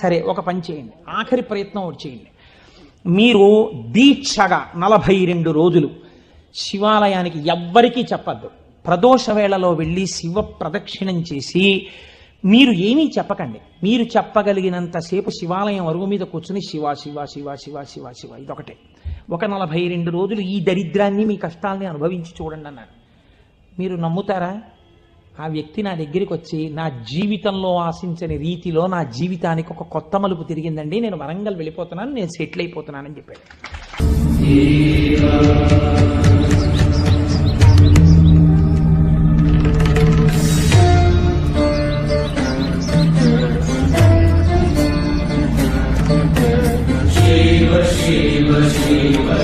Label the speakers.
Speaker 1: సరే ఒక పని చేయండి, ఆఖరి ప్రయత్నం ఒకటి చేయండి. మీరు దీక్షగా 42 రోజులు శివాలయానికి ఎవ్వరికీ చెప్పద్దు. ప్రదోష వేళలో వెళ్ళి శివ ప్రదక్షిణం చేసి మీరు ఏమీ చెప్పకండి. మీరు చెప్పగలిగినంతసేపు శివాలయం అరుగు మీద కూర్చుని శివ శివ శివ శివ శివ శివ ఇదొకటే. ఒక 42 రోజులు ఈ దరిద్రాన్ని, మీ కష్టాల్ని అనుభవించి చూడండి అన్నాడు. మీరు నమ్ముతారా? ఆ వ్యక్తి నా దగ్గరికి వచ్చి నా జీవితంలో ఆశించని రీతిలో నా జీవితానికి ఒక కొత్త మలుపు తిరిగిందండి, నేను వరంగల్ వెళ్ళిపోతున్నాను, నేను సెటిల్ అయిపోతున్నానని చెప్పాడు.
Speaker 2: Shiva Shiva Shiva